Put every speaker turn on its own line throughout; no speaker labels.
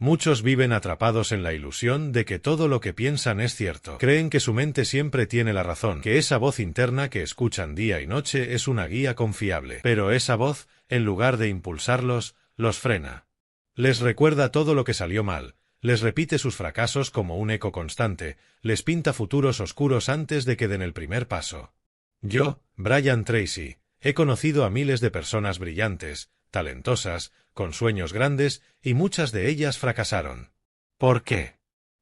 Muchos viven atrapados en la ilusión de que todo lo que piensan es cierto. Creen que su mente siempre tiene la razón, que esa voz interna que escuchan día y noche es una guía confiable. Pero esa voz, en lugar de impulsarlos, los frena. Les recuerda todo lo que salió mal, les repite sus fracasos como un eco constante, les pinta futuros oscuros antes de que den el primer paso. Yo, Brian Tracy, he conocido a miles de personas brillantes, talentosas, con sueños grandes, y muchas de ellas fracasaron. ¿Por qué?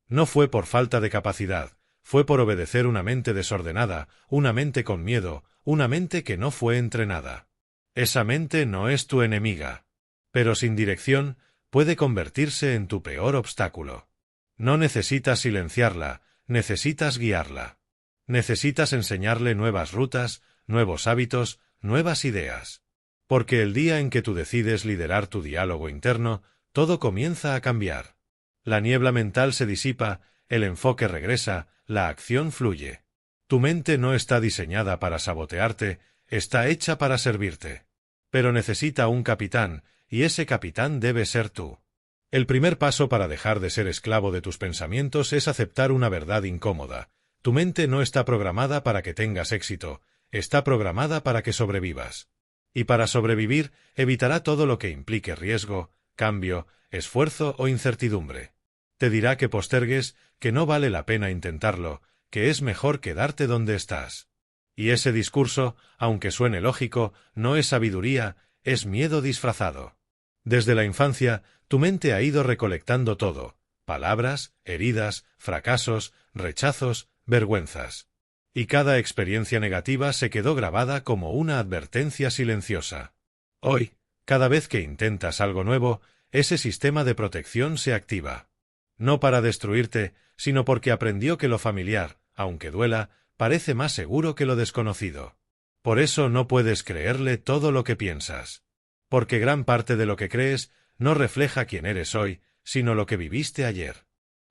No fue por falta de capacidad, fue por obedecer una mente desordenada, una mente con miedo, una mente que no fue entrenada. Esa mente no es tu enemiga, pero sin dirección puede convertirse en tu peor obstáculo. No necesitas silenciarla, necesitas guiarla. Necesitas enseñarle nuevas rutas, nuevos hábitos, nuevas ideas. Porque el día en que tú decides liderar tu diálogo interno, todo comienza a cambiar. La niebla mental se disipa, el enfoque regresa, la acción fluye. Tu mente no está diseñada para sabotearte, está hecha para servirte. Pero necesita un capitán, y ese capitán debe ser tú. El primer paso para dejar de ser esclavo de tus pensamientos es aceptar una verdad incómoda. Tu mente no está programada para que tengas éxito, está programada para que sobrevivas. Y para sobrevivir, evitará todo lo que implique riesgo, cambio, esfuerzo o incertidumbre. Te dirá que postergues, que no vale la pena intentarlo, que es mejor quedarte donde estás. Y ese discurso, aunque suene lógico, no es sabiduría, es miedo disfrazado. Desde la infancia, tu mente ha ido recolectando todo: palabras, heridas, fracasos, rechazos, vergüenzas. Y cada experiencia negativa se quedó grabada como una advertencia silenciosa. Hoy, cada vez que intentas algo nuevo, ese sistema de protección se activa. No para destruirte, sino porque aprendió que lo familiar, aunque duela, parece más seguro que lo desconocido. Por eso no puedes creerle todo lo que piensas. Porque gran parte de lo que crees no refleja quién eres hoy, sino lo que viviste ayer.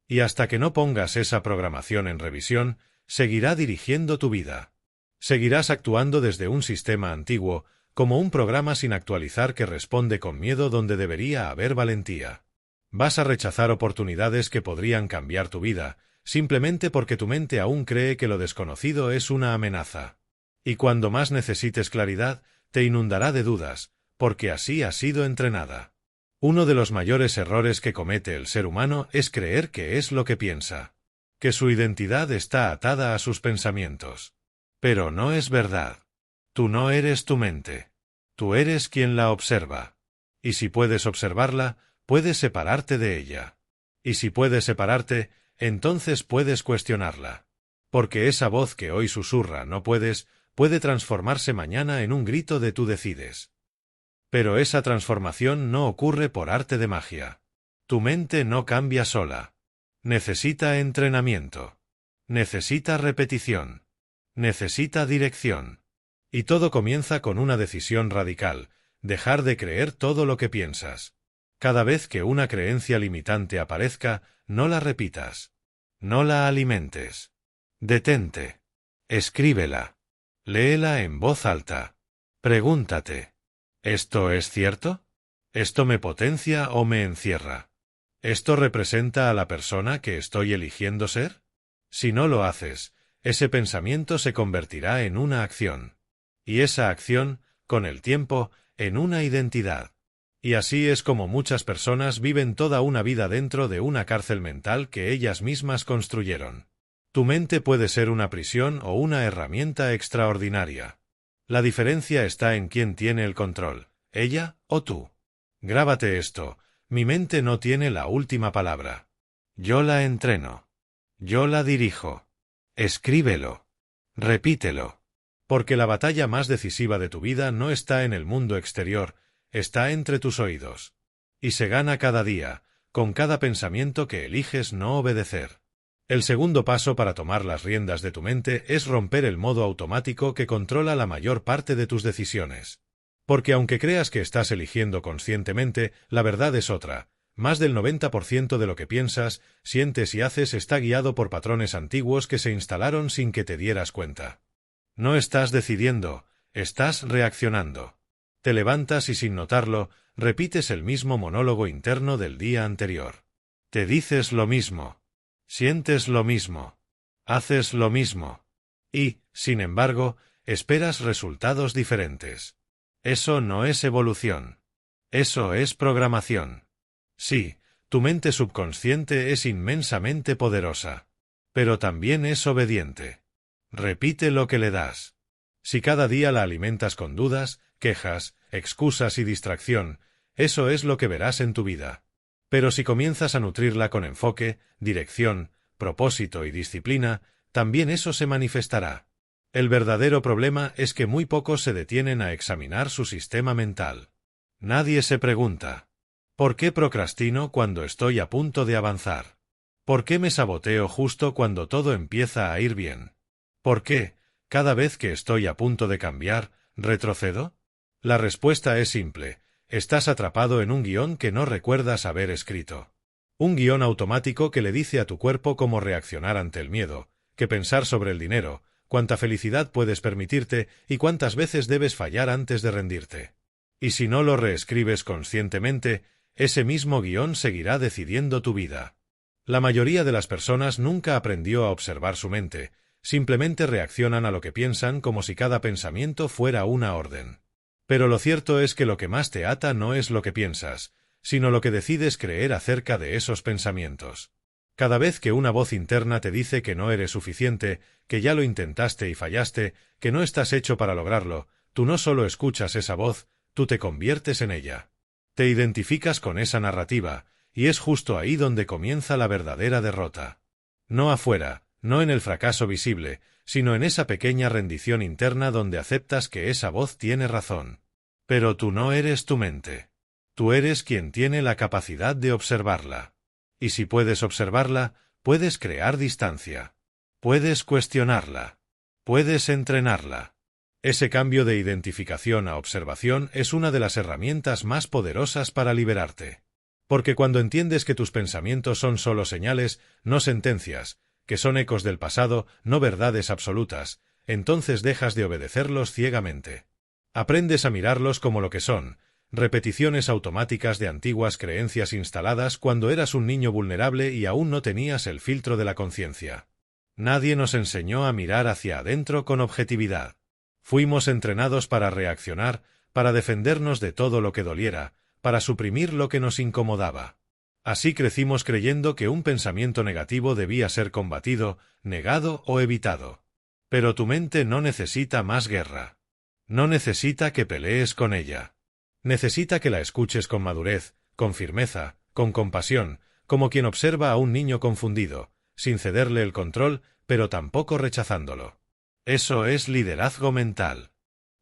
Y hasta que no pongas esa programación en revisión, seguirá dirigiendo tu vida. Seguirás actuando desde un sistema antiguo, como un programa sin actualizar que responde con miedo donde debería haber valentía. Vas a rechazar oportunidades que podrían cambiar tu vida, simplemente porque tu mente aún cree que lo desconocido es una amenaza. Y cuando más necesites claridad, te inundará de dudas, porque así ha sido entrenada. Uno de los mayores errores que comete el ser humano es creer que es lo que piensa, que su identidad está atada a sus pensamientos. Pero no es verdad. Tú no eres tu mente. Tú eres quien la observa. Y si puedes observarla, puedes separarte de ella. Y si puedes separarte, entonces puedes cuestionarla. Porque esa voz que hoy susurra "no puedes", puede transformarse mañana en un grito de "tú decides". Pero esa transformación no ocurre por arte de magia. Tu mente no cambia sola. Necesita entrenamiento. Necesita repetición. Necesita dirección. Y todo comienza con una decisión radical: dejar de creer todo lo que piensas. Cada vez que una creencia limitante aparezca, no la repitas. No la alimentes. Detente. Escríbela. Léela en voz alta. Pregúntate: ¿esto es cierto? ¿Esto me potencia o me encierra? ¿Esto representa a la persona que estoy eligiendo ser? Si no lo haces, ese pensamiento se convertirá en una acción. Y esa acción, con el tiempo, en una identidad. Y así es como muchas personas viven toda una vida dentro de una cárcel mental que ellas mismas construyeron. Tu mente puede ser una prisión o una herramienta extraordinaria. La diferencia está en quién tiene el control, ella o tú. Grábate esto: mi mente no tiene la última palabra. Yo la entreno. Yo la dirijo. Escríbelo. Repítelo. Porque la batalla más decisiva de tu vida no está en el mundo exterior, está entre tus oídos. Y se gana cada día, con cada pensamiento que eliges no obedecer. El segundo paso para tomar las riendas de tu mente es romper el modo automático que controla la mayor parte de tus decisiones. Porque aunque creas que estás eligiendo conscientemente, la verdad es otra. Más del 90% de lo que piensas, sientes y haces está guiado por patrones antiguos que se instalaron sin que te dieras cuenta. No estás decidiendo, estás reaccionando. Te levantas y sin notarlo, repites el mismo monólogo interno del día anterior. Te dices lo mismo. Sientes lo mismo. Haces lo mismo. Y, sin embargo, esperas resultados diferentes. Eso no es evolución. Eso es programación. Sí, tu mente subconsciente es inmensamente poderosa. Pero también es obediente. Repite lo que le das. Si cada día la alimentas con dudas, quejas, excusas y distracción, eso es lo que verás en tu vida. Pero si comienzas a nutrirla con enfoque, dirección, propósito y disciplina, también eso se manifestará. El verdadero problema es que muy pocos se detienen a examinar su sistema mental. Nadie se pregunta: ¿por qué procrastino cuando estoy a punto de avanzar? ¿Por qué me saboteo justo cuando todo empieza a ir bien? ¿Por qué, cada vez que estoy a punto de cambiar, retrocedo? La respuesta es simple: estás atrapado en un guión que no recuerdas haber escrito. Un guión automático que le dice a tu cuerpo cómo reaccionar ante el miedo, qué pensar sobre el dinero, cuánta felicidad puedes permitirte y cuántas veces debes fallar antes de rendirte. Y si no lo reescribes conscientemente, ese mismo guión seguirá decidiendo tu vida. La mayoría de las personas nunca aprendió a observar su mente, simplemente reaccionan a lo que piensan como si cada pensamiento fuera una orden. Pero lo cierto es que lo que más te ata no es lo que piensas, sino lo que decides creer acerca de esos pensamientos. Cada vez que una voz interna te dice que no eres suficiente, que ya lo intentaste y fallaste, que no estás hecho para lograrlo, tú no solo escuchas esa voz, tú te conviertes en ella. Te identificas con esa narrativa, y es justo ahí donde comienza la verdadera derrota. No afuera, no en el fracaso visible, sino en esa pequeña rendición interna donde aceptas que esa voz tiene razón. Pero tú no eres tu mente. Tú eres quien tiene la capacidad de observarla. Y si puedes observarla, puedes crear distancia. Puedes cuestionarla. Puedes entrenarla. Ese cambio de identificación a observación es una de las herramientas más poderosas para liberarte. Porque cuando entiendes que tus pensamientos son solo señales, no sentencias, que son ecos del pasado, no verdades absolutas, entonces dejas de obedecerlos ciegamente. Aprendes a mirarlos como lo que son: repeticiones automáticas de antiguas creencias instaladas cuando eras un niño vulnerable y aún no tenías el filtro de la conciencia. Nadie nos enseñó a mirar hacia adentro con objetividad. Fuimos entrenados para reaccionar, para defendernos de todo lo que doliera, para suprimir lo que nos incomodaba. Así crecimos creyendo que un pensamiento negativo debía ser combatido, negado o evitado. Pero tu mente no necesita más guerra. No necesita que pelees con ella. Necesita que la escuches con madurez, con firmeza, con compasión, como quien observa a un niño confundido, sin cederle el control, pero tampoco rechazándolo. Eso es liderazgo mental.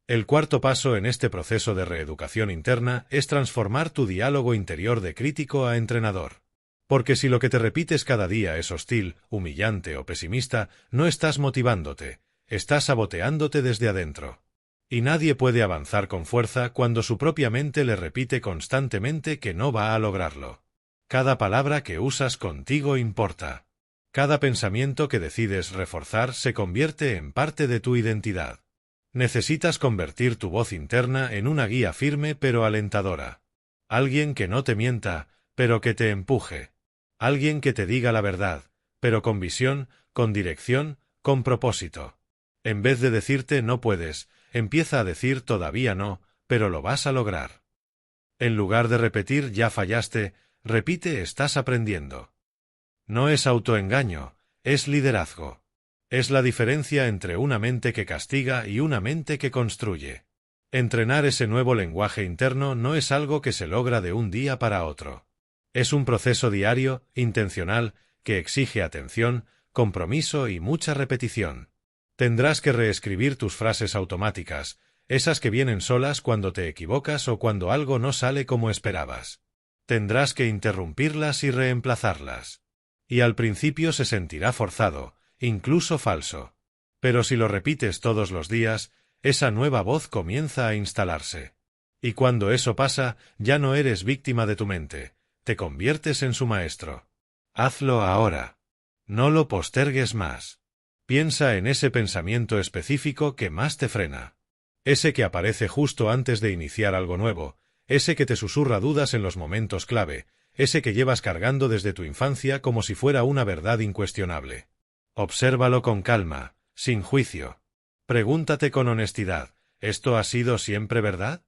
El cuarto paso en este proceso de reeducación interna es transformar tu diálogo interior de crítico a entrenador. Porque si lo que te repites cada día es hostil, humillante o pesimista, no estás motivándote, estás saboteándote desde adentro. Y nadie puede avanzar con fuerza cuando su propia mente le repite constantemente que no va a lograrlo. Cada palabra que usas contigo importa. Cada pensamiento que decides reforzar se convierte en parte de tu identidad. Necesitas convertir tu voz interna en una guía firme pero alentadora. Alguien que no te mienta, pero que te empuje. Alguien que te diga la verdad, pero con visión, con dirección, con propósito. En vez de decirte no puedes, empieza a decir todavía no, pero lo vas a lograr. En lugar de repetir ya fallaste, repite estás aprendiendo. No es autoengaño, es liderazgo. Es la diferencia entre una mente que castiga y una mente que construye. Entrenar ese nuevo lenguaje interno no es algo que se logra de un día para otro. Es un proceso diario, intencional, que exige atención, compromiso y mucha repetición. Tendrás que reescribir tus frases automáticas, esas que vienen solas cuando te equivocas o cuando algo no sale como esperabas. Tendrás que interrumpirlas y reemplazarlas. Y al principio se sentirá forzado, incluso falso. Pero si lo repites todos los días, esa nueva voz comienza a instalarse. Y cuando eso pasa, ya no eres víctima de tu mente, te conviertes en su maestro. Hazlo ahora. No lo postergues más. Piensa en ese pensamiento específico que más te frena. Ese que aparece justo antes de iniciar algo nuevo, ese que te susurra dudas en los momentos clave, ese que llevas cargando desde tu infancia como si fuera una verdad incuestionable. Obsérvalo con calma, sin juicio. Pregúntate con honestidad, ¿esto ha sido siempre verdad?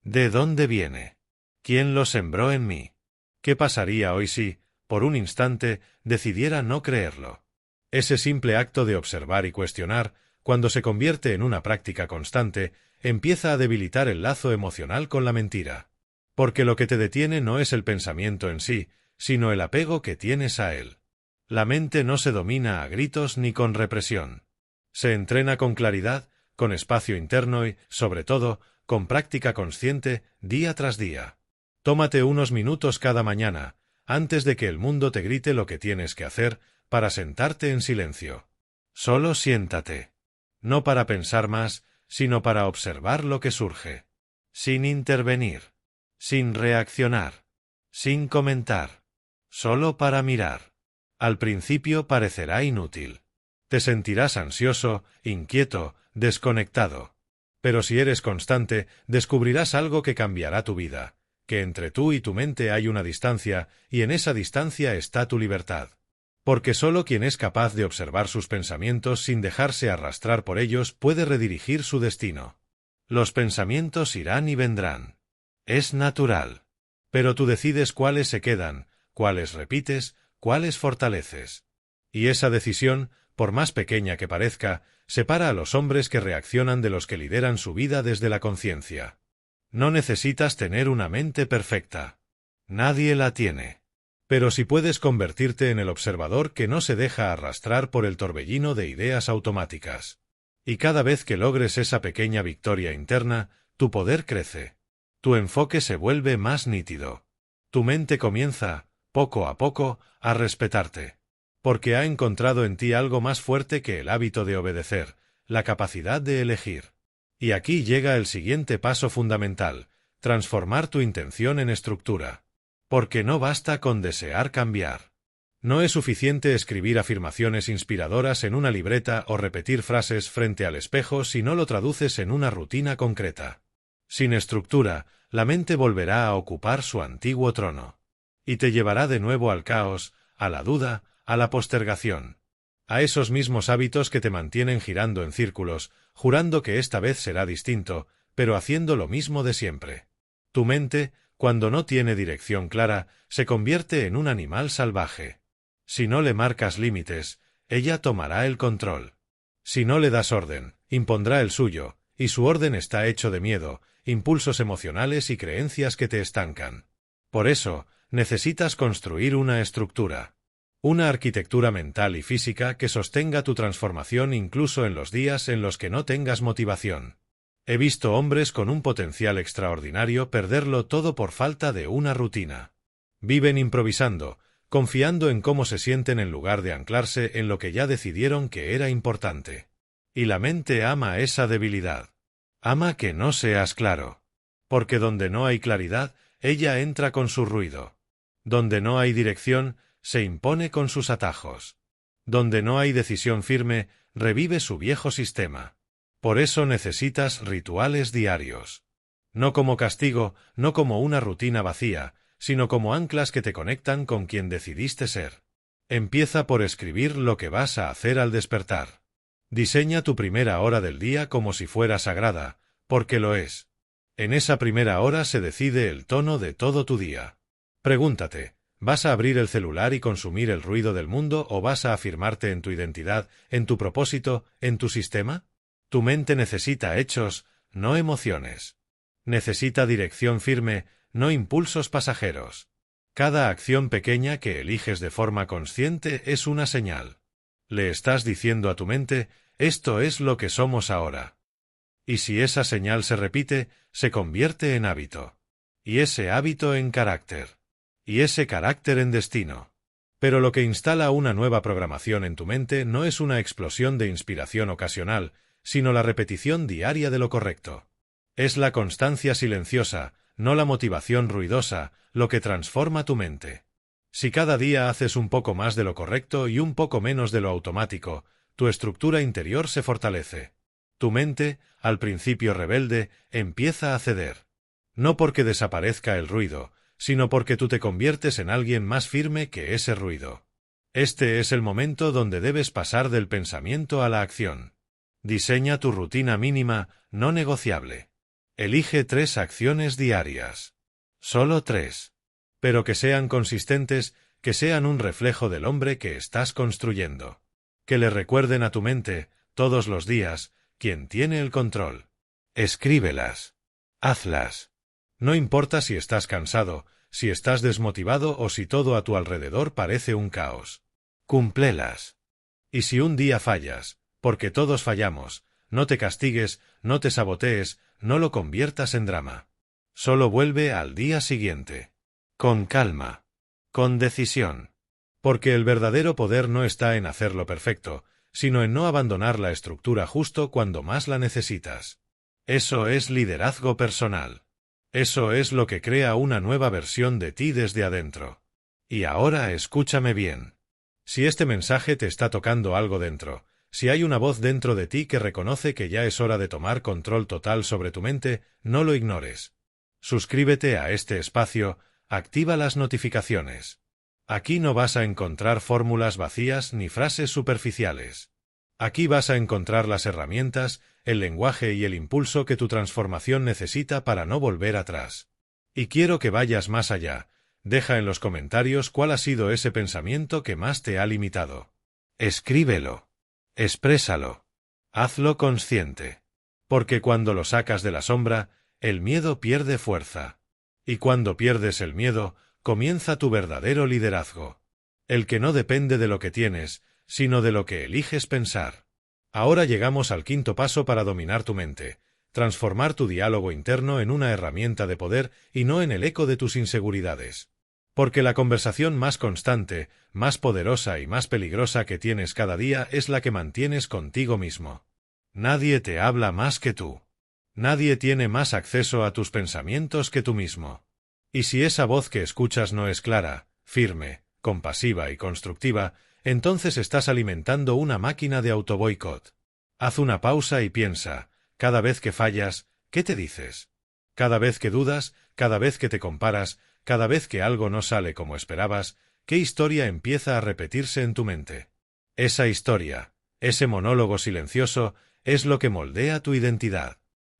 ¿De dónde viene? ¿Quién lo sembró en mí? ¿Qué pasaría hoy si, por un instante, decidiera no creerlo? Ese simple acto de observar y cuestionar, cuando se convierte en una práctica constante, empieza a debilitar el lazo emocional con la mentira. Porque lo que te detiene no es el pensamiento en sí, sino el apego que tienes a él. La mente no se domina a gritos ni con represión. Se entrena con claridad, con espacio interno y, sobre todo, con práctica consciente, día tras día. Tómate unos minutos cada mañana, antes de que el mundo te grite lo que tienes que hacer, para sentarte en silencio. Solo siéntate. No para pensar más, sino para observar lo que surge. Sin intervenir. Sin reaccionar. Sin comentar. Solo para mirar. Al principio parecerá inútil. Te sentirás ansioso, inquieto, desconectado. Pero si eres constante, descubrirás algo que cambiará tu vida, que entre tú y tu mente hay una distancia, y en esa distancia está tu libertad. Porque solo quien es capaz de observar sus pensamientos sin dejarse arrastrar por ellos puede redirigir su destino. Los pensamientos irán y vendrán. Es natural. Pero tú decides cuáles se quedan, cuáles repites, cuáles fortaleces. Y esa decisión, por más pequeña que parezca, separa a los hombres que reaccionan de los que lideran su vida desde la conciencia. No necesitas tener una mente perfecta. Nadie la tiene. Pero si puedes convertirte en el observador que no se deja arrastrar por el torbellino de ideas automáticas. Y cada vez que logres esa pequeña victoria interna, tu poder crece. Tu enfoque se vuelve más nítido. Tu mente comienza, poco a poco, a respetarte. Porque ha encontrado en ti algo más fuerte que el hábito de obedecer, la capacidad de elegir. Y aquí llega el siguiente paso fundamental, transformar tu intención en estructura. Porque no basta con desear cambiar. No es suficiente escribir afirmaciones inspiradoras en una libreta o repetir frases frente al espejo si no lo traduces en una rutina concreta. Sin estructura, la mente volverá a ocupar su antiguo trono. Y te llevará de nuevo al caos, a la duda, a la postergación. A esos mismos hábitos que te mantienen girando en círculos, jurando que esta vez será distinto, pero haciendo lo mismo de siempre. Tu mente, cuando no tiene dirección clara, se convierte en un animal salvaje. Si no le marcas límites, ella tomará el control. Si no le das orden, impondrá el suyo, y su orden está hecho de miedo, impulsos emocionales y creencias que te estancan. Por eso, necesitas construir una estructura. Una arquitectura mental y física que sostenga tu transformación incluso en los días en los que no tengas motivación. He visto hombres con un potencial extraordinario perderlo todo por falta de una rutina. Viven improvisando, confiando en cómo se sienten en lugar de anclarse en lo que ya decidieron que era importante. Y la mente ama esa debilidad. Ama que no seas claro. Porque donde no hay claridad, ella entra con su ruido. Donde no hay dirección, se impone con sus atajos. Donde no hay decisión firme, revive su viejo sistema. Por eso necesitas rituales diarios. No como castigo, no como una rutina vacía, sino como anclas que te conectan con quien decidiste ser. Empieza por escribir lo que vas a hacer al despertar. Diseña tu primera hora del día como si fuera sagrada, porque lo es. En esa primera hora se decide el tono de todo tu día. Pregúntate, ¿vas a abrir el celular y consumir el ruido del mundo o vas a afirmarte en tu identidad, en tu propósito, en tu sistema? Tu mente necesita hechos, no emociones. Necesita dirección firme, no impulsos pasajeros. Cada acción pequeña que eliges de forma consciente es una señal. Le estás diciendo a tu mente, esto es lo que somos ahora. Y si esa señal se repite, se convierte en hábito. Y ese hábito en carácter. Y ese carácter en destino. Pero lo que instala una nueva programación en tu mente no es una explosión de inspiración ocasional, sino la repetición diaria de lo correcto. Es la constancia silenciosa, no la motivación ruidosa, lo que transforma tu mente. Si cada día haces un poco más de lo correcto y un poco menos de lo automático, tu estructura interior se fortalece. Tu mente, al principio rebelde, empieza a ceder. No porque desaparezca el ruido, sino porque tú te conviertes en alguien más firme que ese ruido. Este es el momento donde debes pasar del pensamiento a la acción. Diseña tu rutina mínima, no negociable. Elige 3 acciones diarias. Solo 3. Pero que sean consistentes, que sean un reflejo del hombre que estás construyendo. Que le recuerden a tu mente, todos los días, quién tiene el control. Escríbelas. Hazlas. No importa si estás cansado, si estás desmotivado o si todo a tu alrededor parece un caos. Cúmplelas. Y si un día fallas, porque todos fallamos, no te castigues, no te sabotees, no lo conviertas en drama. Solo vuelve al día siguiente. Con calma. Con decisión. Porque el verdadero poder no está en hacerlo perfecto, sino en no abandonar la estructura justo cuando más la necesitas. Eso es liderazgo personal. Eso es lo que crea una nueva versión de ti desde adentro. Y ahora escúchame bien. Si este mensaje te está tocando algo dentro, si hay una voz dentro de ti que reconoce que ya es hora de tomar control total sobre tu mente, no lo ignores. Suscríbete a este espacio, activa las notificaciones. Aquí no vas a encontrar fórmulas vacías ni frases superficiales. Aquí vas a encontrar las herramientas, el lenguaje y el impulso que tu transformación necesita para no volver atrás. Y quiero que vayas más allá. Deja en los comentarios cuál ha sido ese pensamiento que más te ha limitado. Escríbelo. Exprésalo. Hazlo consciente. Porque cuando lo sacas de la sombra, el miedo pierde fuerza. Y cuando pierdes el miedo, comienza tu verdadero liderazgo. El que no depende de lo que tienes, sino de lo que eliges pensar. Ahora llegamos al 5.º paso para dominar tu mente. Transformar tu diálogo interno en una herramienta de poder y no en el eco de tus inseguridades. Porque la conversación más constante, más poderosa y más peligrosa que tienes cada día es la que mantienes contigo mismo. Nadie te habla más que tú. Nadie tiene más acceso a tus pensamientos que tú mismo. Y si esa voz que escuchas no es clara, firme, compasiva y constructiva, entonces estás alimentando una máquina de autoboicot. Haz una pausa y piensa, cada vez que fallas, ¿qué te dices? Cada vez que dudas, cada vez que te comparas, cada vez que algo no sale como esperabas, ¿qué historia empieza a repetirse en tu mente? Esa historia, ese monólogo silencioso, es lo que moldea tu identidad.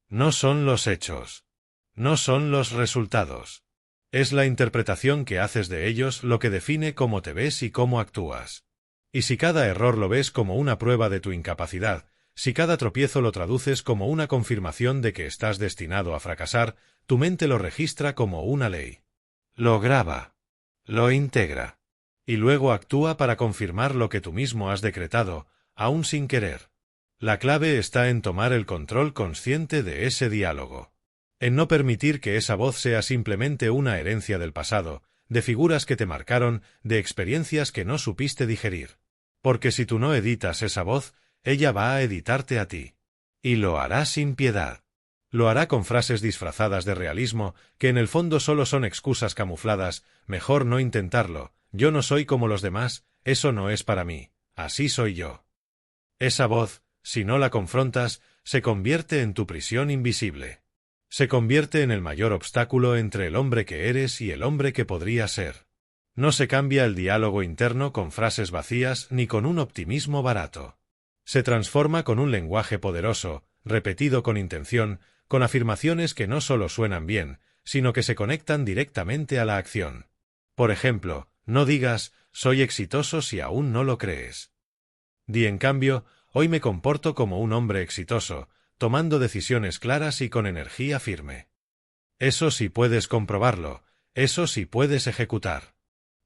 No son los hechos. No son los resultados. Es la interpretación que haces de ellos lo que define cómo te ves y cómo actúas. Y si cada error lo ves como una prueba de tu incapacidad, si cada tropiezo lo traduces como una confirmación de que estás destinado a fracasar, tu mente lo registra como una ley. Lo graba. Lo integra. Y luego actúa para confirmar lo que tú mismo has decretado, aún sin querer. La clave está en tomar el control consciente de ese diálogo. En no permitir que esa voz sea simplemente una herencia del pasado, de figuras que te marcaron, de experiencias que no supiste digerir. Porque si tú no editas esa voz, ella va a editarte a ti. Y lo hará sin piedad. Lo hará con frases disfrazadas de realismo, que en el fondo solo son excusas camufladas, mejor no intentarlo, yo no soy como los demás, eso no es para mí, así soy yo. Esa voz, si no la confrontas, se convierte en tu prisión invisible. Se convierte en el mayor obstáculo entre el hombre que eres y el hombre que podría ser. No se cambia el diálogo interno con frases vacías ni con un optimismo barato. Se transforma con un lenguaje poderoso, repetido con intención, con afirmaciones que no solo suenan bien, sino que se conectan directamente a la acción. Por ejemplo, no digas, soy exitoso si aún no lo crees. Di en cambio, hoy me comporto como un hombre exitoso, tomando decisiones claras y con energía firme. Eso sí puedes comprobarlo, eso sí puedes ejecutar.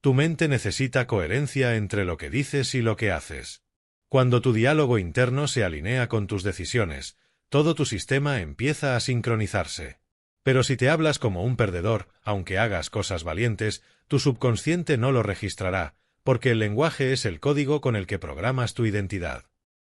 Tu mente necesita coherencia entre lo que dices y lo que haces. Cuando tu diálogo interno se alinea con tus decisiones, todo tu sistema empieza a sincronizarse. Pero si te hablas como un perdedor, aunque hagas cosas valientes, tu subconsciente no lo registrará, porque el lenguaje es el código con el que programas tu identidad.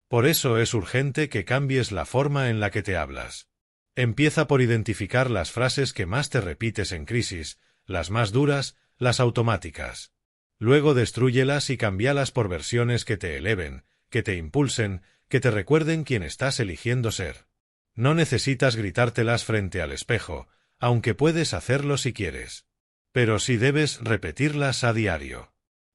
Por eso es urgente que cambies la forma en la que te hablas. Empieza por identificar las frases que más te repites en crisis, las más duras, las automáticas. Luego destrúyelas y cámbialas por versiones que te eleven, que te impulsen, que te recuerden quién estás eligiendo ser. No necesitas gritártelas frente al espejo, aunque puedes hacerlo si quieres. pero sí debes repetirlas a diario.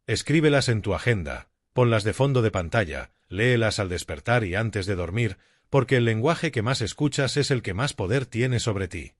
Escríbelas en tu agenda, ponlas de fondo de pantalla, léelas al despertar y antes de dormir, porque el lenguaje que más escuchas es el que más poder tiene sobre ti.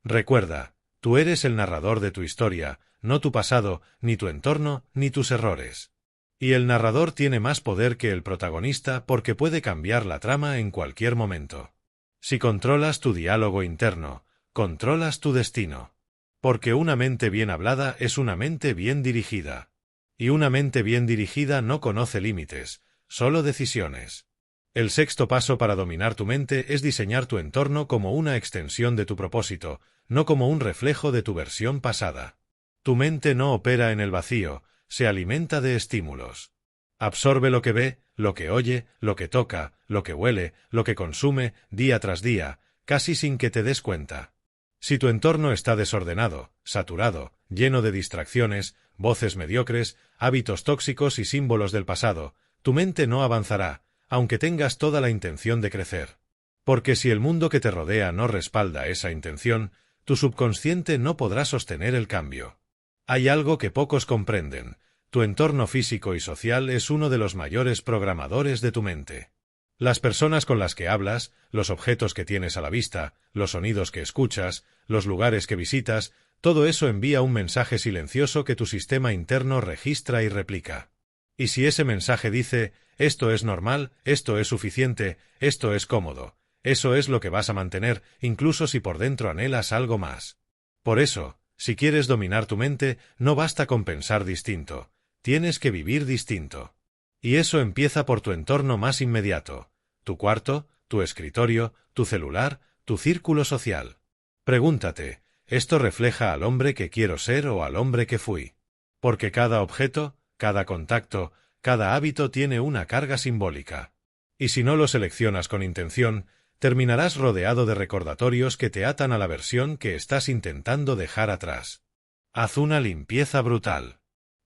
Recuerda, tú eres el narrador de tu historia, no tu pasado, ni tu entorno, ni tus errores. Y el narrador tiene más poder que el protagonista porque puede cambiar la trama en cualquier momento. Si controlas tu diálogo interno, controlas tu destino. Porque una mente bien hablada es una mente bien dirigida. Y una mente bien dirigida no conoce límites, solo decisiones. El sexto paso para dominar tu mente es diseñar tu entorno como una extensión de tu propósito, no como un reflejo de tu versión pasada. Tu mente no opera en el vacío, se alimenta de estímulos. Absorbe lo que ve, lo que oye, lo que toca, lo que huele, lo que consume, día tras día, casi sin que te des cuenta. Si tu entorno está desordenado, saturado, lleno de distracciones, voces mediocres, hábitos tóxicos y símbolos del pasado, tu mente no avanzará, aunque tengas toda la intención de crecer. Porque si el mundo que te rodea no respalda esa intención, tu subconsciente no podrá sostener el cambio. Hay algo que pocos comprenden: tu entorno físico y social es uno de los mayores programadores de tu mente. Las personas con las que hablas, los objetos que tienes a la vista, los sonidos que escuchas, los lugares que visitas, todo eso envía un mensaje silencioso que tu sistema interno registra y replica. Y si ese mensaje dice: esto es normal, esto es suficiente, esto es cómodo, eso es lo que vas a mantener, incluso si por dentro anhelas algo más. Por eso, si quieres dominar tu mente, no basta con pensar distinto, tienes que vivir distinto. Y eso empieza por tu entorno más inmediato: tu cuarto, tu escritorio, tu celular, tu círculo social. Pregúntate: ¿esto refleja al hombre que quiero ser o al hombre que fui? Porque cada objeto, cada contacto, cada hábito tiene una carga simbólica. Y si no lo seleccionas con intención, terminarás rodeado de recordatorios que te atan a la versión que estás intentando dejar atrás. Haz una limpieza brutal.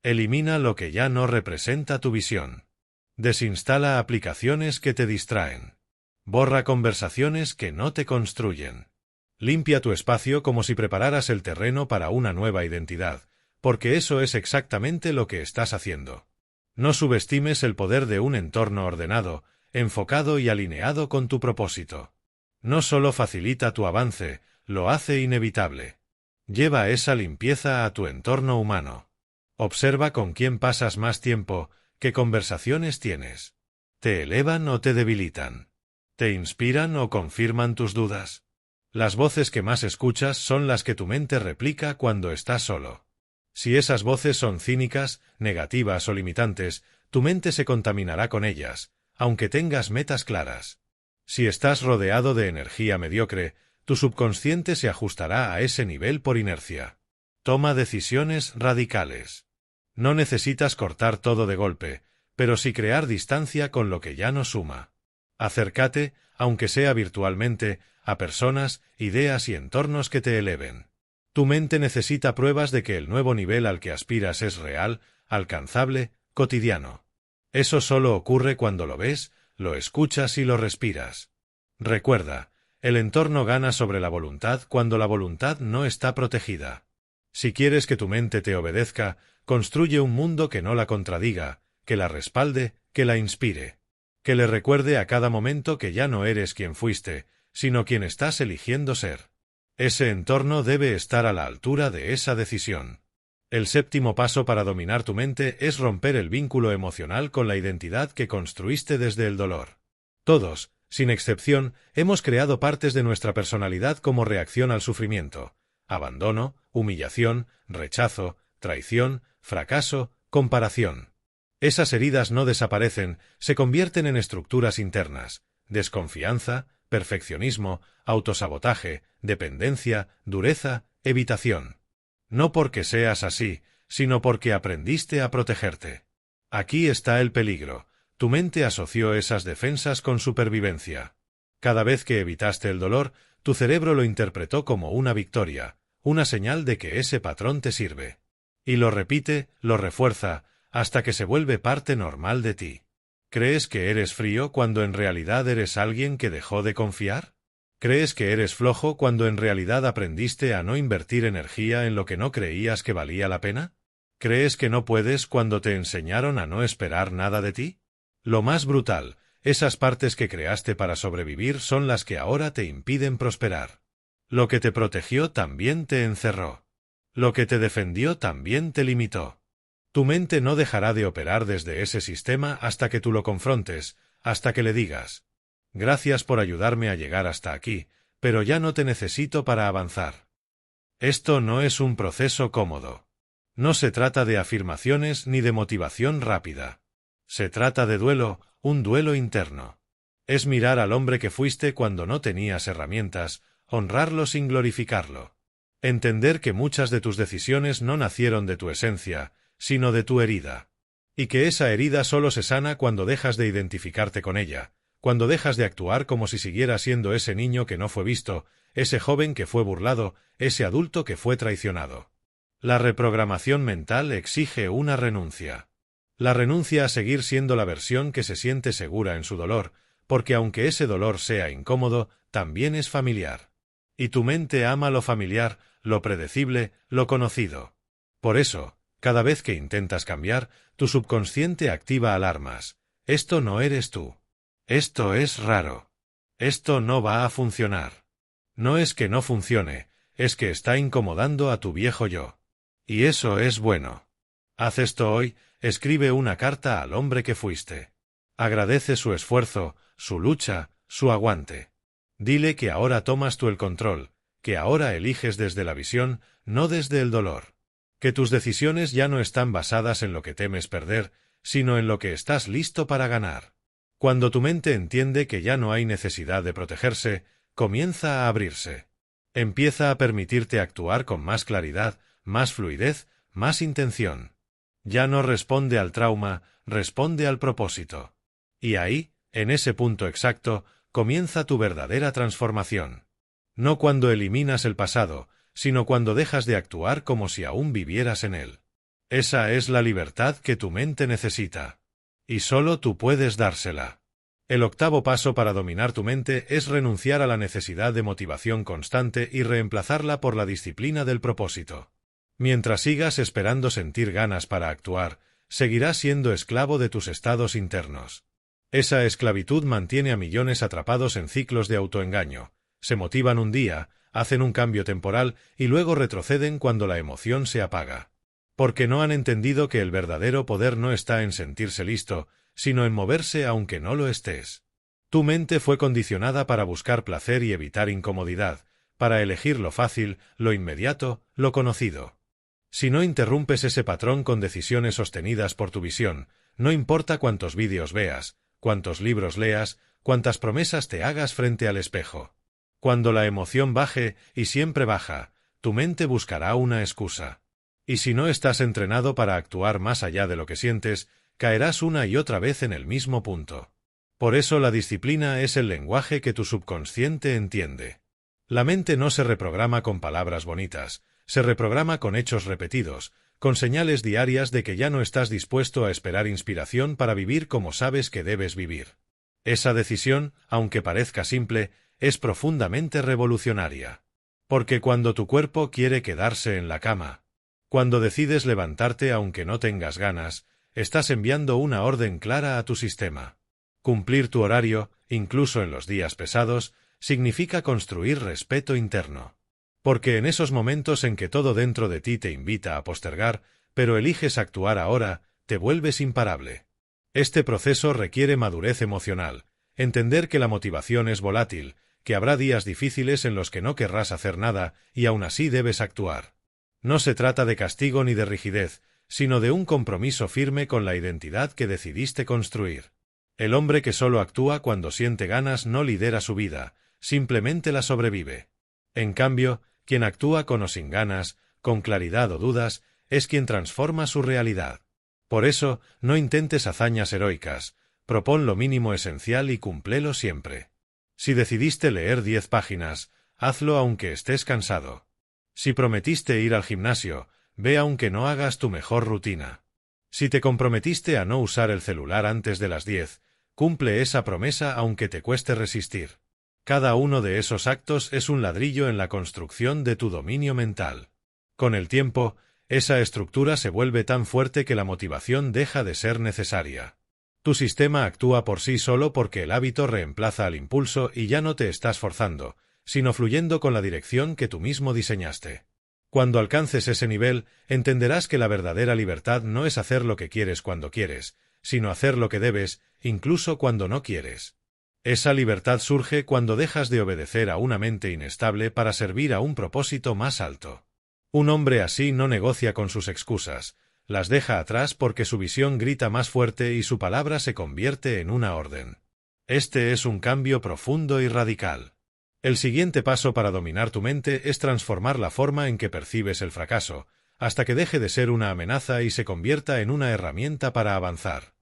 Elimina lo que ya no representa tu visión. Desinstala aplicaciones que te distraen. Borra conversaciones que no te construyen. Limpia tu espacio como si prepararas el terreno para una nueva identidad, porque eso es exactamente lo que estás haciendo. No subestimes el poder de un entorno ordenado, enfocado y alineado con tu propósito. No solo facilita tu avance, lo hace inevitable. Lleva esa limpieza a tu entorno humano. Observa con quién pasas más tiempo, qué conversaciones tienes. ¿Te elevan o te debilitan? ¿Te inspiran o confirman tus dudas? Las voces que más escuchas son las que tu mente replica cuando estás solo. Si esas voces son cínicas, negativas o limitantes, tu mente se contaminará con ellas, aunque tengas metas claras. Si estás rodeado de energía mediocre, tu subconsciente se ajustará a ese nivel por inercia. Toma decisiones radicales. No necesitas cortar todo de golpe, pero sí crear distancia con lo que ya no suma. Acércate, aunque sea virtualmente, a personas, ideas y entornos que te eleven. Tu mente necesita pruebas de que el nuevo nivel al que aspiras es real, alcanzable, cotidiano. Eso solo ocurre cuando lo ves, lo escuchas y lo respiras. Recuerda, el entorno gana sobre la voluntad cuando la voluntad no está protegida. Si quieres que tu mente te obedezca, construye un mundo que no la contradiga, que la respalde, que la inspire. Que le recuerde a cada momento que ya no eres quien fuiste, sino quien estás eligiendo ser. Ese entorno debe estar a la altura de esa decisión. El séptimo paso para dominar tu mente es romper el vínculo emocional con la identidad que construiste desde el dolor. Todos, sin excepción, hemos creado partes de nuestra personalidad como reacción al sufrimiento: abandono, humillación, rechazo, traición, fracaso, comparación. Esas heridas no desaparecen, se convierten en estructuras internas: desconfianza, perfeccionismo, autosabotaje, dependencia, dureza, evitación. No porque seas así, sino porque aprendiste a protegerte. Aquí está el peligro: tu mente asoció esas defensas con supervivencia. Cada vez que evitaste el dolor, tu cerebro lo interpretó como una victoria, una señal de que ese patrón te sirve. Y lo repite, lo refuerza, hasta que se vuelve parte normal de ti. ¿Crees que eres frío cuando en realidad eres alguien que dejó de confiar? ¿Crees que eres flojo cuando en realidad aprendiste a no invertir energía en lo que no creías que valía la pena? ¿Crees que no puedes cuando te enseñaron a no esperar nada de ti? Lo más brutal, esas partes que creaste para sobrevivir son las que ahora te impiden prosperar. Lo que te protegió también te encerró. Lo que te defendió también te limitó. Tu mente no dejará de operar desde ese sistema hasta que tú lo confrontes, hasta que le digas: gracias por ayudarme a llegar hasta aquí, pero ya no te necesito para avanzar. Esto no es un proceso cómodo. No se trata de afirmaciones ni de motivación rápida. Se trata de duelo, un duelo interno. Es mirar al hombre que fuiste cuando no tenías herramientas, honrarlo sin glorificarlo. Entender que muchas de tus decisiones no nacieron de tu esencia, sino de tu herida. Y que esa herida solo se sana cuando dejas de identificarte con ella, cuando dejas de actuar como si siguiera siendo ese niño que no fue visto, ese joven que fue burlado, ese adulto que fue traicionado. La reprogramación mental exige una renuncia. La renuncia a seguir siendo la versión que se siente segura en su dolor, porque aunque ese dolor sea incómodo, también es familiar. Y tu mente ama lo familiar, lo predecible, lo conocido. Por eso, cada vez que intentas cambiar, tu subconsciente activa alarmas. Esto no eres tú. Esto es raro. Esto no va a funcionar. No es que no funcione, es que está incomodando a tu viejo yo. Y eso es bueno. Haz esto hoy, escribe una carta al hombre que fuiste. Agradece su esfuerzo, su lucha, su aguante. Dile que ahora tomas tú el control, que ahora eliges desde la visión, no desde el dolor. Que tus decisiones ya no están basadas en lo que temes perder, sino en lo que estás listo para ganar. Cuando tu mente entiende que ya no hay necesidad de protegerse, comienza a abrirse. Empieza a permitirte actuar con más claridad, más fluidez, más intención. Ya no responde al trauma, responde al propósito. Y ahí, en ese punto exacto, comienza tu verdadera transformación. No cuando eliminas el pasado, sino cuando dejas de actuar como si aún vivieras en él. Esa es la libertad que tu mente necesita. Y solo tú puedes dársela. El octavo paso para dominar tu mente es renunciar a la necesidad de motivación constante y reemplazarla por la disciplina del propósito. Mientras sigas esperando sentir ganas para actuar, seguirás siendo esclavo de tus estados internos. Esa esclavitud mantiene a millones atrapados en ciclos de autoengaño. Se motivan un día, hacen un cambio temporal y luego retroceden cuando la emoción se apaga. Porque no han entendido que el verdadero poder no está en sentirse listo, sino en moverse aunque no lo estés. Tu mente fue condicionada para buscar placer y evitar incomodidad, para elegir lo fácil, lo inmediato, lo conocido. Si no interrumpes ese patrón con decisiones sostenidas por tu visión, no importa cuántos vídeos veas, cuántos libros leas, cuántas promesas te hagas frente al espejo. Cuando la emoción baje, y siempre baja, tu mente buscará una excusa. Y si no estás entrenado para actuar más allá de lo que sientes, caerás una y otra vez en el mismo punto. Por eso la disciplina es el lenguaje que tu subconsciente entiende. La mente no se reprograma con palabras bonitas, se reprograma con hechos repetidos, con señales diarias de que ya no estás dispuesto a esperar inspiración para vivir como sabes que debes vivir. Esa decisión, aunque parezca simple, es profundamente revolucionaria. Porque cuando tu cuerpo quiere quedarse en la cama, cuando decides levantarte aunque no tengas ganas, estás enviando una orden clara a tu sistema. Cumplir tu horario, incluso en los días pesados, significa construir respeto interno. Porque en esos momentos en que todo dentro de ti te invita a postergar, pero eliges actuar ahora, te vuelves imparable. Este proceso requiere madurez emocional, entender que la motivación es volátil, que habrá días difíciles en los que no querrás hacer nada y aún así debes actuar. No se trata de castigo ni de rigidez, sino de un compromiso firme con la identidad que decidiste construir. El hombre que solo actúa cuando siente ganas no lidera su vida, simplemente la sobrevive. En cambio, quien actúa con o sin ganas, con claridad o dudas, es quien transforma su realidad. Por eso, no intentes hazañas heroicas, propón lo mínimo esencial y cúmplelo siempre. Si decidiste leer 10 páginas, hazlo aunque estés cansado. Si prometiste ir al gimnasio, ve aunque no hagas tu mejor rutina. Si te comprometiste a no usar el celular antes de las 10, cumple esa promesa aunque te cueste resistir. Cada uno de esos actos es un ladrillo en la construcción de tu dominio mental. Con el tiempo, esa estructura se vuelve tan fuerte que la motivación deja de ser necesaria. Tu sistema actúa por sí solo porque el hábito reemplaza al impulso y ya no te estás forzando, sino fluyendo con la dirección que tú mismo diseñaste. Cuando alcances ese nivel, entenderás que la verdadera libertad no es hacer lo que quieres cuando quieres, sino hacer lo que debes, incluso cuando no quieres. Esa libertad surge cuando dejas de obedecer a una mente inestable para servir a un propósito más alto. Un hombre así no negocia con sus excusas, las deja atrás porque su visión grita más fuerte y su palabra se convierte en una orden. Este es un cambio profundo y radical. El siguiente paso para dominar tu mente es transformar la forma en que percibes el fracaso, hasta que deje de ser una amenaza y se convierta en una herramienta para avanzar.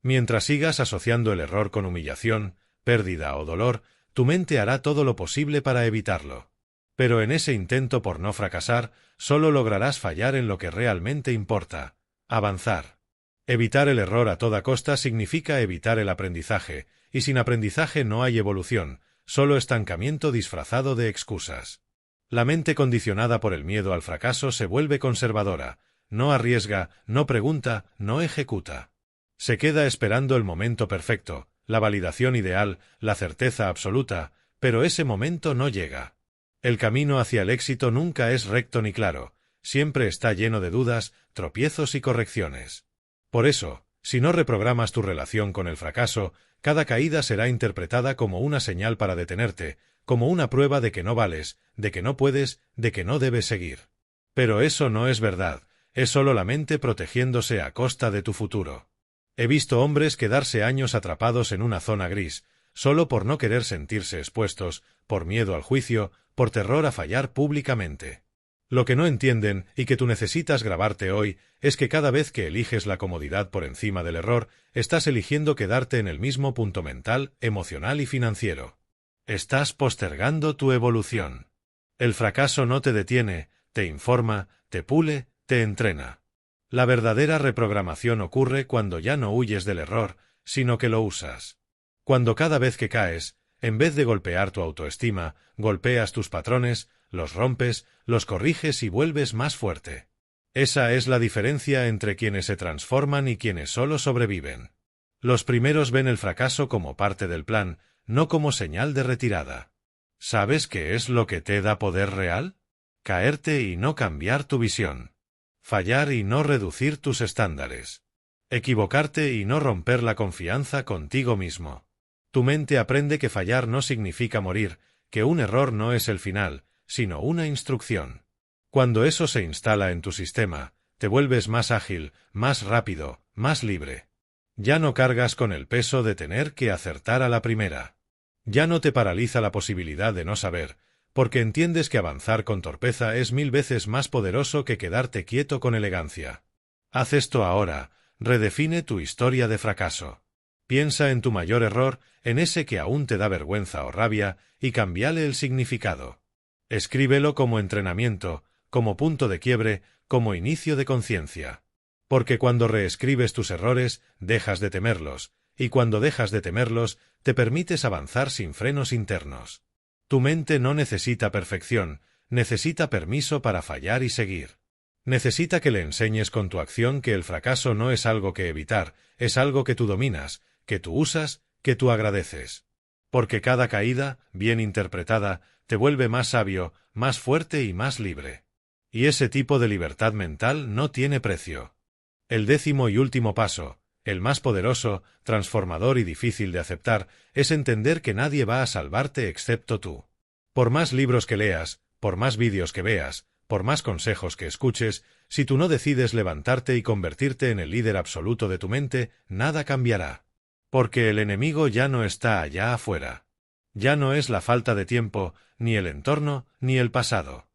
Mientras sigas asociando el error con humillación, pérdida o dolor, tu mente hará todo lo posible para evitarlo. Pero en ese intento por no fracasar, solo lograrás fallar en lo que realmente importa: avanzar. Evitar el error a toda costa significa evitar el aprendizaje, y sin aprendizaje no hay evolución, solo estancamiento disfrazado de excusas. La mente condicionada por el miedo al fracaso se vuelve conservadora, no arriesga, no pregunta, no ejecuta. Se queda esperando el momento perfecto, la validación ideal, la certeza absoluta, pero ese momento no llega. El camino hacia el éxito nunca es recto ni claro, siempre está lleno de dudas, tropiezos y correcciones. Por eso, si no reprogramas tu relación con el fracaso, cada caída será interpretada como una señal para detenerte, como una prueba de que no vales, de que no puedes, de que no debes seguir. Pero eso no es verdad, es solo la mente protegiéndose a costa de tu futuro. He visto hombres quedarse años atrapados en una zona gris, solo por no querer sentirse expuestos, por miedo al juicio, por terror a fallar públicamente. Lo que no entienden, y que tú necesitas grabarte hoy, es que cada vez que eliges la comodidad por encima del error, estás eligiendo quedarte en el mismo punto mental, emocional y financiero. Estás postergando tu evolución. El fracaso no te detiene, te informa, te pule, te entrena. La verdadera reprogramación ocurre cuando ya no huyes del error, sino que lo usas. Cuando cada vez que caes, en vez de golpear tu autoestima, golpeas tus patrones, los rompes, los corriges y vuelves más fuerte. Esa es la diferencia entre quienes se transforman y quienes solo sobreviven. Los primeros ven el fracaso como parte del plan, no como señal de retirada. ¿Sabes qué es lo que te da poder real? Caerte y no cambiar tu visión. Fallar y no reducir tus estándares. Equivocarte y no romper la confianza contigo mismo. Tu mente aprende que fallar no significa morir, que un error no es el final, sino una instrucción. Cuando eso se instala en tu sistema, te vuelves más ágil, más rápido, más libre. Ya no cargas con el peso de tener que acertar a la primera. Ya no te paraliza la posibilidad de no saber, porque entiendes que avanzar con torpeza es 1000 veces más poderoso que quedarte quieto con elegancia. Haz esto ahora, redefine tu historia de fracaso. Piensa en tu mayor error, en ese que aún te da vergüenza o rabia, y cámbiale el significado. Escríbelo como entrenamiento, como punto de quiebre, como inicio de conciencia. Porque cuando reescribes tus errores, dejas de temerlos, y cuando dejas de temerlos, te permites avanzar sin frenos internos. Tu mente no necesita perfección, necesita permiso para fallar y seguir. Necesita que le enseñes con tu acción que el fracaso no es algo que evitar, es algo que tú dominas, que tú usas, que tú agradeces. Porque cada caída, bien interpretada, te vuelve más sabio, más fuerte y más libre. Y ese tipo de libertad mental no tiene precio. El 10º y último paso, el más poderoso, transformador y difícil de aceptar, es entender que nadie va a salvarte excepto tú. Por más libros que leas, por más vídeos que veas, por más consejos que escuches, si tú no decides levantarte y convertirte en el líder absoluto de tu mente, nada cambiará. Porque el enemigo ya no está allá afuera. Ya no es la falta de tiempo, ni el entorno, ni el pasado.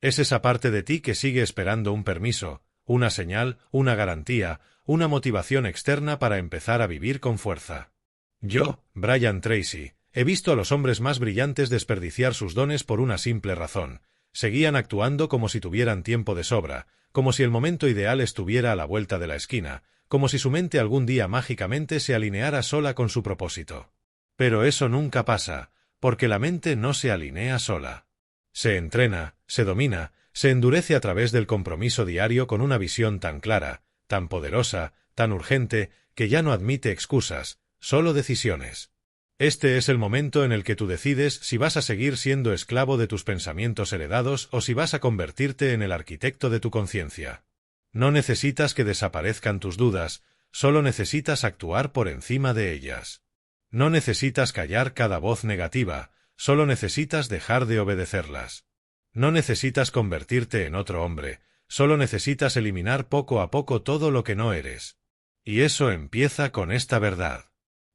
Es esa parte de ti que sigue esperando un permiso, una señal, una garantía, una motivación externa para empezar a vivir con fuerza. Yo, Brian Tracy, he visto a los hombres más brillantes desperdiciar sus dones por una simple razón. Seguían actuando como si tuvieran tiempo de sobra, como si el momento ideal estuviera a la vuelta de la esquina, como si su mente algún día mágicamente se alineara sola con su propósito. Pero eso nunca pasa, porque la mente no se alinea sola. Se entrena, se domina, se endurece a través del compromiso diario con una visión tan clara, tan poderosa, tan urgente, que ya no admite excusas, solo decisiones. Este es el momento en el que tú decides si vas a seguir siendo esclavo de tus pensamientos heredados o si vas a convertirte en el arquitecto de tu conciencia. No necesitas que desaparezcan tus dudas, solo necesitas actuar por encima de ellas. No necesitas callar cada voz negativa, solo necesitas dejar de obedecerlas. No necesitas convertirte en otro hombre, solo necesitas eliminar poco a poco todo lo que no eres. Y eso empieza con esta verdad.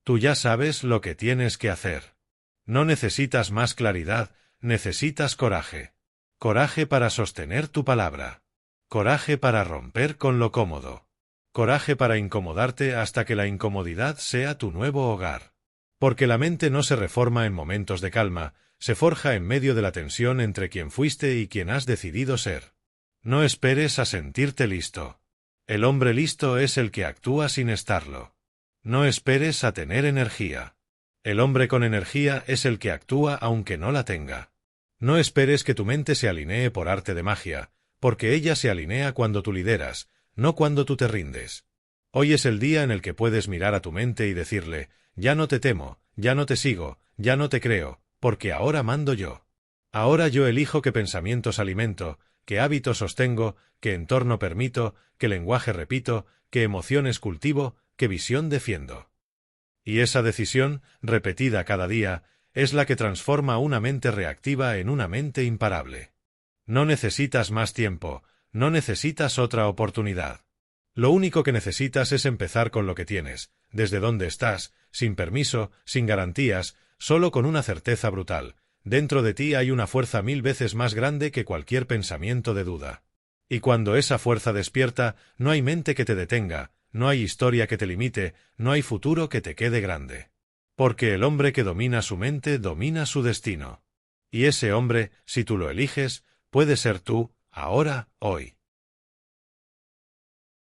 Tú ya sabes lo que tienes que hacer. No necesitas más claridad, necesitas coraje. Coraje para sostener tu palabra. Coraje para romper con lo cómodo. Coraje para incomodarte hasta que la incomodidad sea tu nuevo hogar. Porque la mente no se reforma en momentos de calma, se forja en medio de la tensión entre quien fuiste y quien has decidido ser. No esperes a sentirte listo. El hombre listo es el que actúa sin estarlo. No esperes a tener energía. El hombre con energía es el que actúa aunque no la tenga. No esperes que tu mente se alinee por arte de magia, porque ella se alinea cuando tú lideras, no cuando tú te rindes. Hoy es el día en el que puedes mirar a tu mente y decirle, ya no te temo, ya no te sigo, ya no te creo, porque ahora mando yo. Ahora yo elijo qué pensamientos alimento, qué hábitos sostengo, qué entorno permito, qué lenguaje repito, qué emociones cultivo, qué visión defiendo. Y esa decisión, repetida cada día, es la que transforma una mente reactiva en una mente imparable. No necesitas más tiempo, no necesitas otra oportunidad. Lo único que necesitas es empezar con lo que tienes, desde donde estás, sin permiso, sin garantías, solo con una certeza brutal. Dentro de ti hay una fuerza 1000 veces más grande que cualquier pensamiento de duda. Y cuando esa fuerza despierta, no hay mente que te detenga, no hay historia que te limite, no hay futuro que te quede grande. Porque el hombre que domina su mente domina su destino. Y ese hombre, si tú lo eliges, puede ser tú, ahora, hoy.